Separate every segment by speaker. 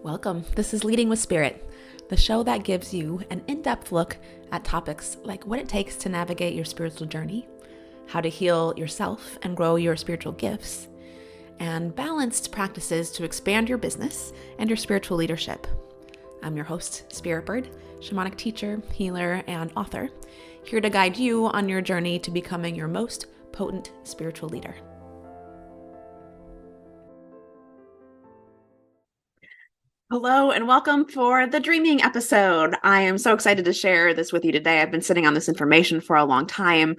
Speaker 1: Welcome. This is Leading with Spirit, the show that gives you an in-depth look at topics like what it takes to navigate your spiritual journey, how to heal yourself and grow your spiritual gifts, and balanced practices to expand your business and your spiritual leadership. I'm your host, Spirit Bird, shamanic teacher, healer, and author, here to guide you on your journey to becoming your most potent spiritual leader. Hello and welcome for the dreaming episode. I am so excited to share this with you today. I've been sitting on this information for a long time.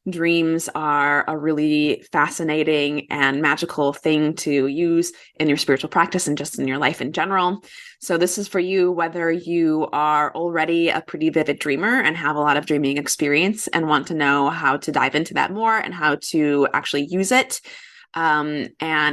Speaker 1: Dreams are a really fascinating and magical thing to use in your spiritual practice and just in your life in general. So this is for you, whether you are already a pretty vivid dreamer and have a lot of dreaming experience and want to know how to dive into that more and how to actually use it. And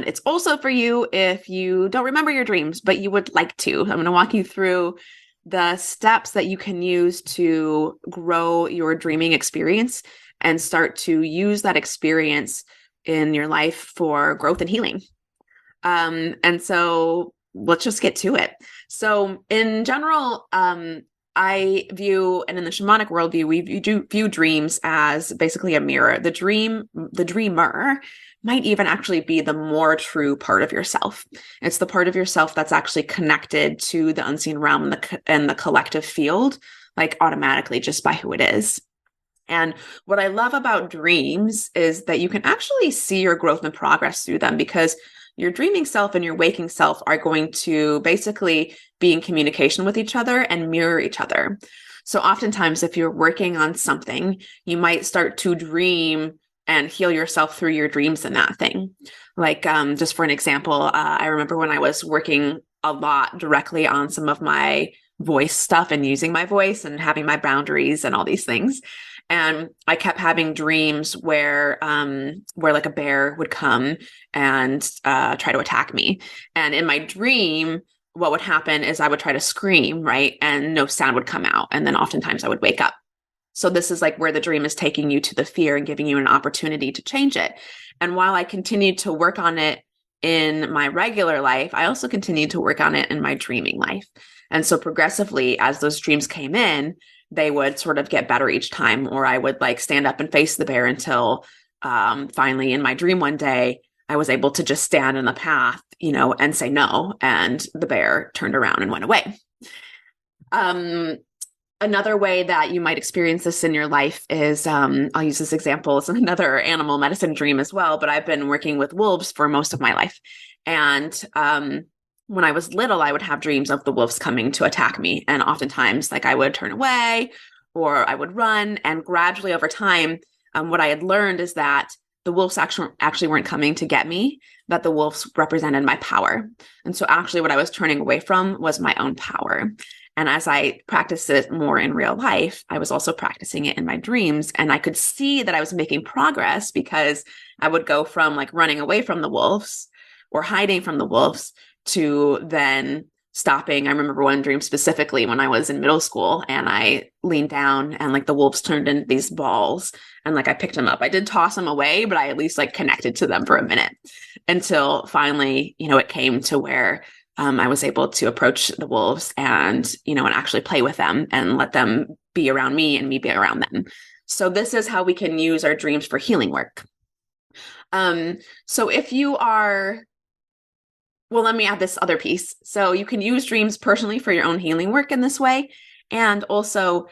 Speaker 1: it's also for you if you don't remember your dreams, but you would like to. I'm going to walk you through the steps that you can use to grow your dreaming experience and start to use that experience in your life for growth and healing. And so let's just get to it. So in general, I view, and in the shamanic worldview, we view dreams as basically a mirror. The dreamer might even actually be the more true part of yourself. It's the part of yourself that's actually connected to the unseen realm and the collective field, like automatically just by who it is. And what I love about dreams is that you can actually see your growth and progress through them, because your dreaming self and your waking self are going to basically be in communication with each other and mirror each other. So oftentimes, if you're working on something, you might start to dream and heal yourself through your dreams in that thing. Like, just for an example, I remember when I was working a lot directly on some of my voice stuff and using my voice and having my boundaries and all these things. And I kept having dreams where like a bear would come and try to attack me. And in my dream, what would happen is I would try to scream, right? And no sound would come out. And then oftentimes I would wake up. So this is like where the dream is taking you to the fear and giving you an opportunity to change it. And while I continued to work on it in my regular life, I also continued to work on it in my dreaming life. And so progressively, as those dreams came in, they would sort of get better each time, or I would like stand up and face the bear until finally in my dream one day, I was able to just stand in the path, and say no. And the bear turned around and went away. Another way that you might experience this in your life is, I'll use this example. It's another animal medicine dream as well, but I've been working with wolves for most of my life. And when I was little, I would have dreams of the wolves coming to attack me. And oftentimes, like I would turn away or I would run. And gradually over time, what I had learned is that the wolves actually weren't coming to get me, that the wolves represented my power. And so actually what I was turning away from was my own power. And as I practiced it more in real life, I was also practicing it in my dreams. And I could see that I was making progress, because I would go from like running away from the wolves or hiding from the wolves to then stopping. I remember one dream specifically when I was in middle school and I leaned down and like the wolves turned into these balls and like I picked them up. I did toss them away, but I at least like connected to them for a minute until finally, it came to where I was able to approach the wolves and actually play with them and let them be around me and me be around them. So this is how we can use our dreams for healing work. So if you are, well, let me add this other piece. So you can use dreams personally for your own healing work in this way. And also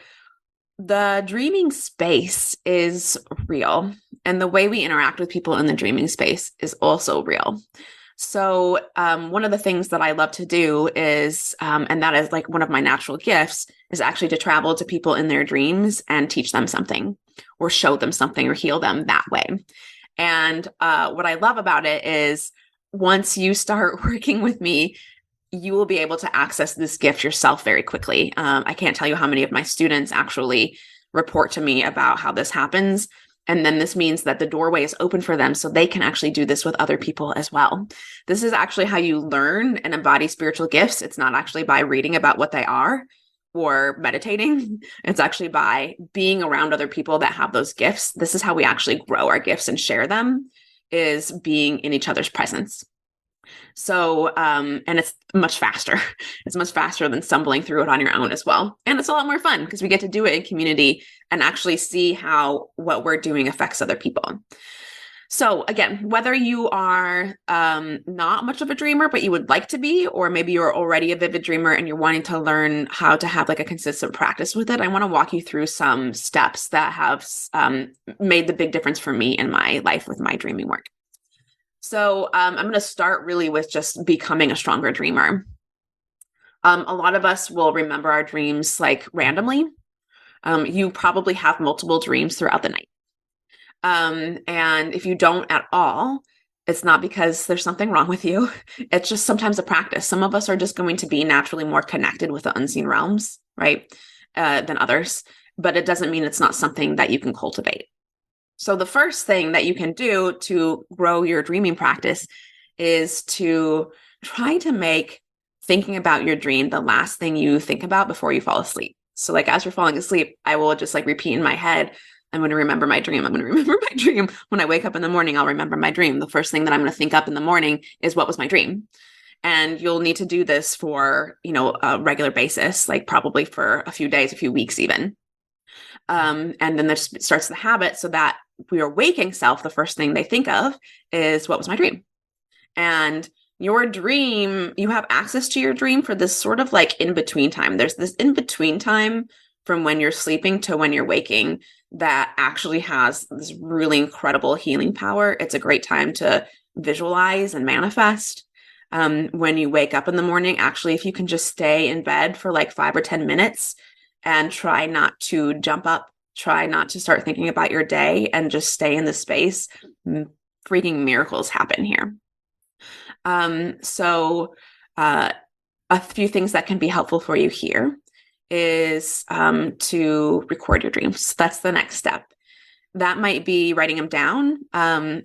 Speaker 1: the dreaming space is real. And the way we interact with people in the dreaming space is also real. So one of the things that I love to do is, and that is like one of my natural gifts, is actually to travel to people in their dreams and teach them something or show them something or heal them that way. And what I love about it is once you start working with me, you will be able to access this gift yourself very quickly. I can't tell you how many of my students actually report to me about how this happens. And then this means that the doorway is open for them so they can actually do this with other people as well. This is actually how you learn and embody spiritual gifts. It's not actually by reading about what they are or meditating. It's actually by being around other people that have those gifts. This is how we actually grow our gifts and share them, is being in each other's presence. So, and it's much faster. It's much faster than stumbling through it on your own as well. And it's a lot more fun because we get to do it in community and actually see how what we're doing affects other people. So again, whether you are not much of a dreamer, but you would like to be, or maybe you're already a vivid dreamer and you're wanting to learn how to have like a consistent practice with it, I want to walk you through some steps that have made the big difference for me in my life with my dreaming work. So I'm going to start really with just becoming a stronger dreamer. A lot of us will remember our dreams like randomly. You probably have multiple dreams throughout the night. And if you don't at all, it's not because there's something wrong with you. It's just sometimes a practice. Some of us are just going to be naturally more connected with the unseen realms, right, than others. But it doesn't mean it's not something that you can cultivate. So the first thing that you can do to grow your dreaming practice is to try to make thinking about your dream the last thing you think about before you fall asleep. So like as you're falling asleep, I will just like repeat in my head, I'm going to remember my dream. I'm going to remember my dream. When I wake up in the morning, I'll remember my dream. The first thing that I'm going to think up in the morning is what was my dream. And you'll need to do this for, a regular basis, like probably for a few days, a few weeks even. And then this starts the habit so that your waking self, the first thing they think of is what was my dream. And your dream, you have access to your dream for this sort of like in-between time. There's this in-between time from when you're sleeping to when you're waking that actually has this really incredible healing power. It's a great time to visualize and manifest. When you wake up in the morning, actually, if you can just stay in bed for like 5 or 10 minutes and try not to jump up, try not to start thinking about your day and just stay in the space, freaking miracles happen here. So a few things that can be helpful for you here is to record your dreams. That's the next step. That might be writing them down.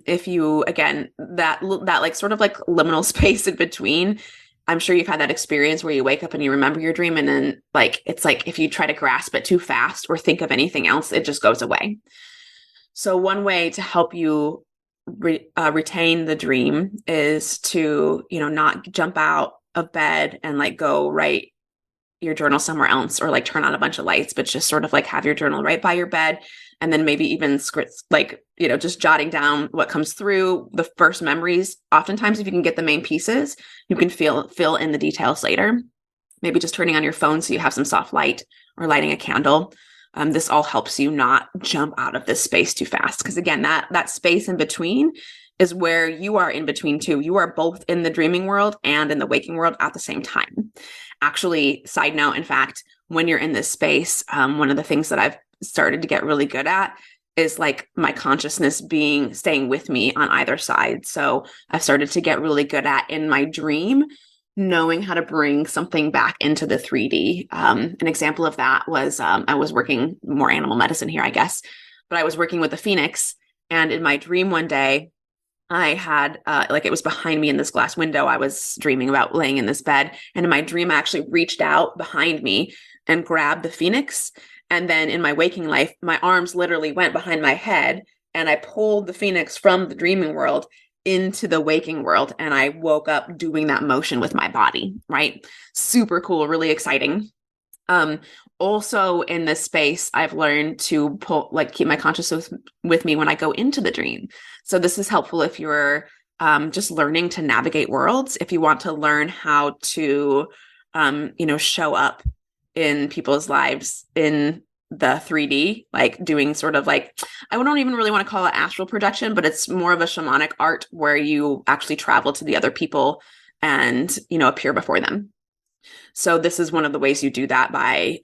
Speaker 1: If you, again, that like sort of like liminal space in between, I'm sure you've had that experience where you wake up and you remember your dream and then like, it's like if you try to grasp it too fast or think of anything else, it just goes away. So one way to help you retain the dream is to, not jump out of bed and like go write your journal somewhere else or like turn on a bunch of lights, but just sort of like have your journal right by your bed. And then maybe even scripts, like, just jotting down what comes through the first memories. Oftentimes, if you can get the main pieces, you can fill in the details later. Maybe just turning on your phone so you have some soft light or lighting a candle. This all helps you not jump out of this space too fast. Because again, that space in between is where you are in between too. You are both in the dreaming world and in the waking world at the same time. Actually, side note, in fact, when you're in this space, one of the things that I've started to get really good at is like my consciousness staying with me on either side. So I've started to get really good at in my dream, knowing how to bring something back into the 3D. An example of that was I was working more animal medicine here, I guess, but I was working with a phoenix. And in my dream one day, I had like it was behind me in this glass window. I was dreaming about laying in this bed. And in my dream, I actually reached out behind me and grabbed the phoenix. And then in my waking life, my arms literally went behind my head and I pulled the phoenix from the dreaming world into the waking world. And I woke up doing that motion with my body, right? Super cool, really exciting. Also in this space, I've learned to keep my consciousness with me when I go into the dream. So this is helpful if you're just learning to navigate worlds, if you want to learn how to, show up in people's lives in the 3D, like doing sort of like, I don't even really want to call it astral projection, but it's more of a shamanic art where you actually travel to the other people and, appear before them. So this is one of the ways you do that by,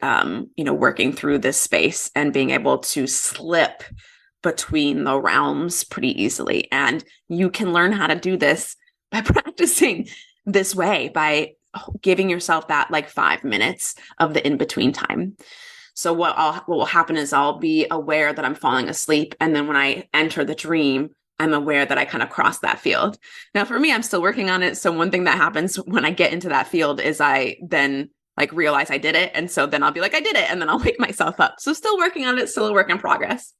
Speaker 1: working through this space and being able to slip between the realms pretty easily. And you can learn how to do this by practicing this way, by giving yourself that like 5 minutes of the in-between time. So what will happen is I'll be aware that I'm falling asleep. And then when I enter the dream, I'm aware that I kind of crossed that field. Now, for me, I'm still working on it. So one thing that happens when I get into that field is I then like realize I did it. And so then I'll be like, I did it. And then I'll wake myself up. So still working on it, still a work in progress.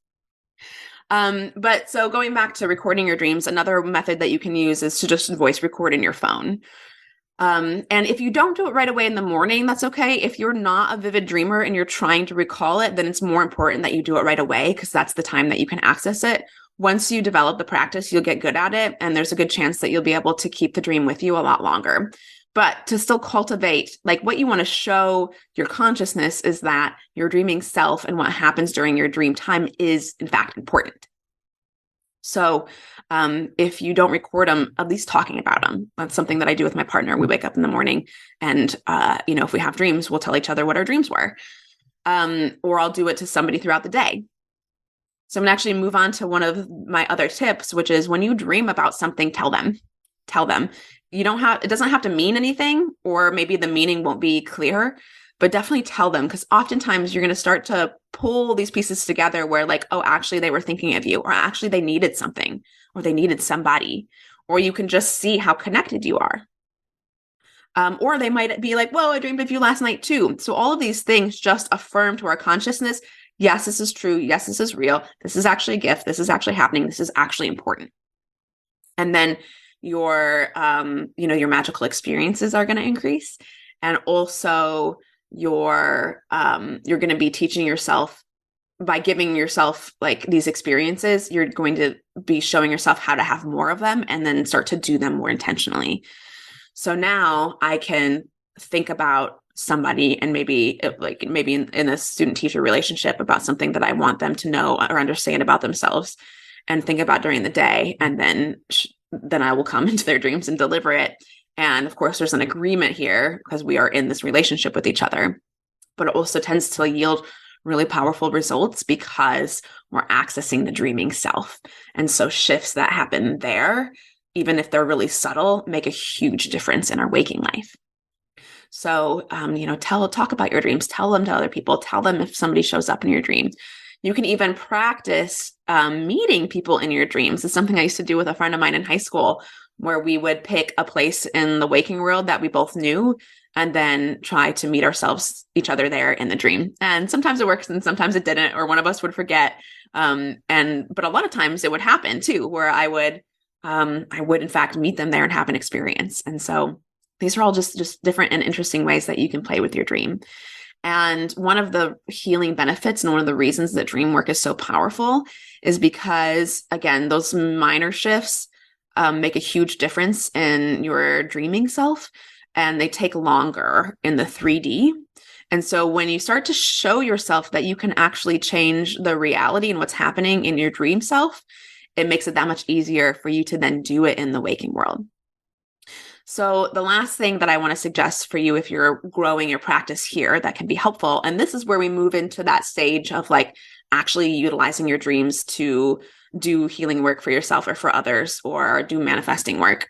Speaker 1: But so going back to recording your dreams, another method that you can use is to just voice record in your phone. And if you don't do it right away in the morning, that's okay. If you're not a vivid dreamer and you're trying to recall it, then it's more important that you do it right away because that's the time that you can access it. Once you develop the practice, you'll get good at it, and there's a good chance that you'll be able to keep the dream with you a lot longer. But to still cultivate, like what you want to show your consciousness is that your dreaming self and what happens during your dream time is in fact important. So if you don't record them, at least talking about them. That's something that I do with my partner. We wake up in the morning and, if we have dreams, we'll tell each other what our dreams were. Or I'll do it to somebody throughout the day. So I'm going to actually move on to one of my other tips, which is when you dream about something, tell them. It doesn't have to mean anything, or maybe the meaning won't be clear, but definitely tell them, because oftentimes you're going to start to pull these pieces together where like, oh, actually they were thinking of you, or actually they needed something, or they needed somebody, or you can just see how connected you are. Or they might be like, whoa, I dreamed of you last night too. So all of these things just affirm to our consciousness, yes, this is true. Yes, this is real. This is actually a gift. This is actually happening. This is actually important. And then your magical experiences are going to increase. And also you're going to be teaching yourself, by giving yourself like these experiences, you're going to be showing yourself how to have more of them and then start to do them more intentionally. So now I can think about somebody and maybe in a student-teacher relationship about something that I want them to know or understand about themselves and think about during the day. And then I will come into their dreams and deliver it. And of course, there's an agreement here because we are in this relationship with each other, but it also tends to yield really powerful results because we're accessing the dreaming self. And so shifts that happen there, even if they're really subtle, make a huge difference in our waking life. So, talk about your dreams, tell them to other people, tell them if somebody shows up in your dream. You can even practice meeting people in your dreams. It's something I used to do with a friend of mine in high school, where we would pick a place in the waking world that we both knew and then try to meet each other there in the dream. And sometimes it works and sometimes it didn't, or one of us would forget. But a lot of times it would happen too, where I would in fact meet them there and have an experience. And so these are all just different and interesting ways that you can play with your dream. And one of the healing benefits and one of the reasons that dream work is so powerful is because, again, those minor shifts make a huge difference in your dreaming self, and they take longer in the 3D. And so when you start to show yourself that you can actually change the reality and what's happening in your dream self, it makes it that much easier for you to then do it in the waking world. So the last thing that I want to suggest for you, if you're growing your practice here, that can be helpful. And this is where we move into that stage of like actually utilizing your dreams to do healing work for yourself or for others, or do manifesting work,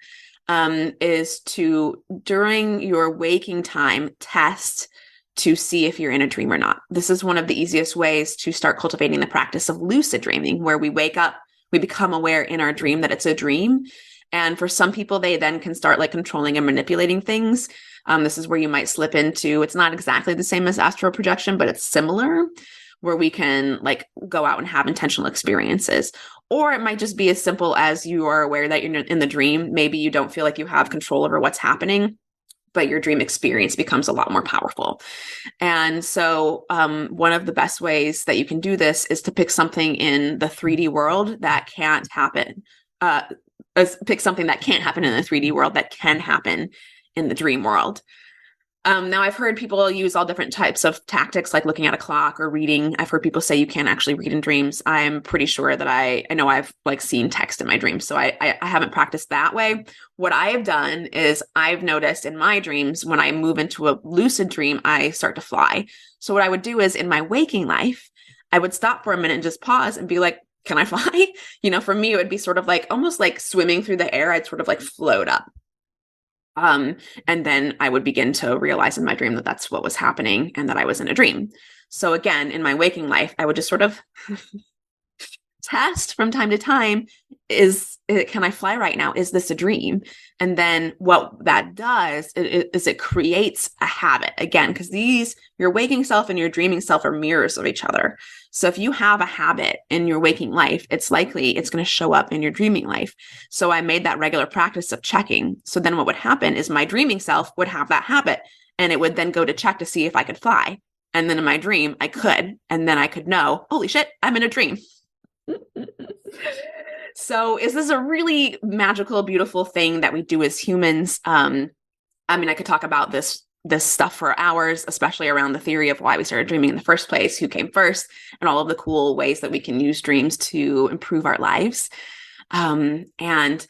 Speaker 1: is to, during your waking time, test to see if you're in a dream or not. This is one of the easiest ways to start cultivating the practice of lucid dreaming, where we wake up, we become aware in our dream that it's a dream. And for some people, they then can start like controlling and manipulating things. This is where you might slip into, it's not exactly the same as astral projection, but it's similar, where we can like go out and have intentional experiences. Or it might just be as simple as you are aware that you're in the dream. Maybe you don't feel like you have control over what's happening, but your dream experience becomes a lot more powerful. And so one of the best ways that you can do this is to pick something in the 3D world that can't happen. Pick something that can't happen in the 3D world that can happen in the dream world. Now, I've heard people use all different types of tactics, like looking at a clock or reading. I've heard people say you can't actually read in dreams. I'm pretty sure that I know I've like seen text in my dreams, so I haven't practiced that way. What I have done is I've noticed in my dreams, when I move into a lucid dream, I start to fly. So what I would do is in my waking life, I would stop for a minute and just pause and be like, can I fly? For me, it would be sort of like almost like swimming through the air. I'd sort of like float up. And then I would begin to realize in my dream that that's what was happening and that I was in a dream. So again, in my waking life, I would just sort of test from time to time, is can I fly right now? Is this a dream? And then what that does is it creates a habit again, because your waking self and your dreaming self are mirrors of each other. So if you have a habit in your waking life, it's likely it's going to show up in your dreaming life. So I made that regular practice of checking. So then what would happen is my dreaming self would have that habit, and it would then go to check to see if I could fly. And then in my dream, I could. And then I could know, holy shit, I'm in a dream. So is this a really magical, beautiful thing that we do as humans? I could talk about this stuff for hours, especially around the theory of why we started dreaming in the first place, who came first, and all of the cool ways that we can use dreams to improve our lives. And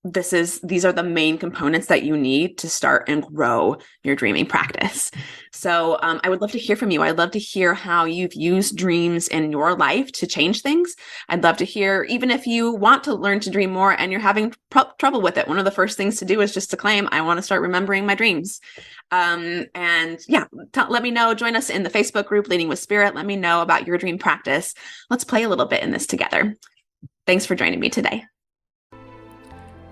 Speaker 1: these are the main components that you need to start and grow your dreaming practice. So I would love to hear from you. I'd love to hear how you've used dreams in your life to change things. I'd love to hear, even if you want to learn to dream more and you're having trouble with it, one of the first things to do is just to claim, I want to start remembering my dreams. Let me know. Join us in the Facebook group, Leading with Spirit. Let me know about your dream practice. Let's play a little bit in this together. Thanks for joining me today.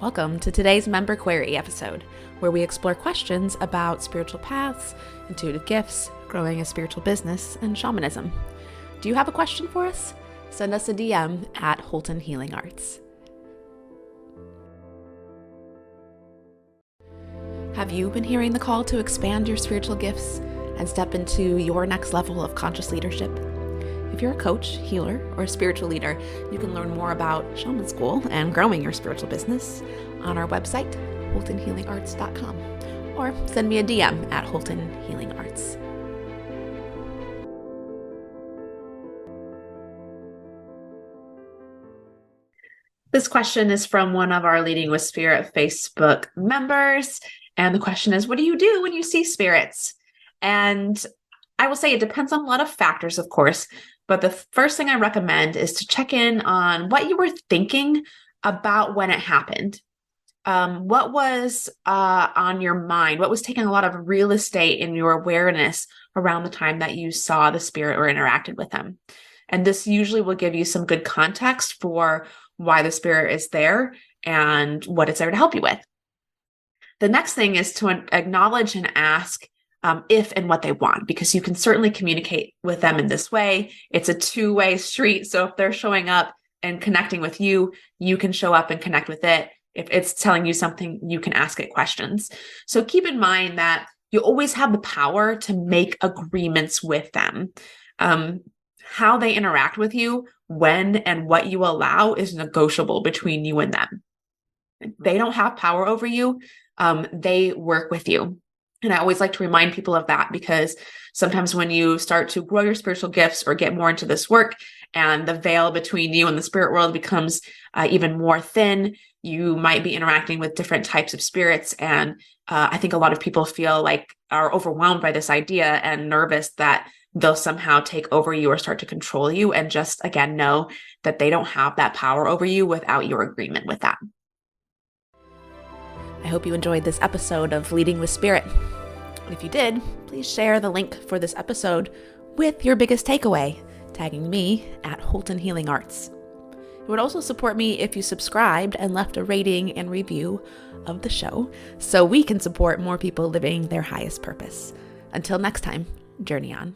Speaker 2: Welcome to today's Member Query episode, where we explore questions about spiritual paths, intuitive gifts, growing a spiritual business, and shamanism. Do you have a question for us? Send us a DM at Holton Healing Arts. Have you been hearing the call to expand your spiritual gifts and step into your next level of conscious leadership? If you're a coach, healer, or a spiritual leader, you can learn more about Shaman School and growing your spiritual business on our website, holtonhealingarts.com, or send me a DM at Holton Healing Arts.
Speaker 1: This question is from one of our Leading with Spirit Facebook members. And the question is, what do you do when you see spirits? And I will say it depends on a lot of factors, of course. But the first thing I recommend is to check in on what you were thinking about when it happened. What was on your mind? What was taking a lot of real estate in your awareness around the time that you saw the spirit or interacted with them? And this usually will give you some good context for why the spirit is there and what it's there to help you with. The next thing is to acknowledge and ask if and what they want, because you can certainly communicate with them in this way. It's a two-way street. So if they're showing up and connecting with you, you can show up and connect with it. If it's telling you something, you can ask it questions. So keep in mind that you always have the power to make agreements with them. How they interact with you, when and what you allow is negotiable between you and them. They don't have power over you. They work with you. And I always like to remind people of that, because sometimes when you start to grow your spiritual gifts or get more into this work and the veil between you and the spirit world becomes even more thin, you might be interacting with different types of spirits. And I think a lot of people are overwhelmed by this idea and nervous that they'll somehow take over you or start to control you. And just, again, know that they don't have that power over you without your agreement with that.
Speaker 2: I hope you enjoyed this episode of Leading with Spirit. If you did, please share the link for this episode with your biggest takeaway, tagging me at Holton Healing Arts. It would also support me if you subscribed and left a rating and review of the show so we can support more people living their highest purpose. Until next time, journey on.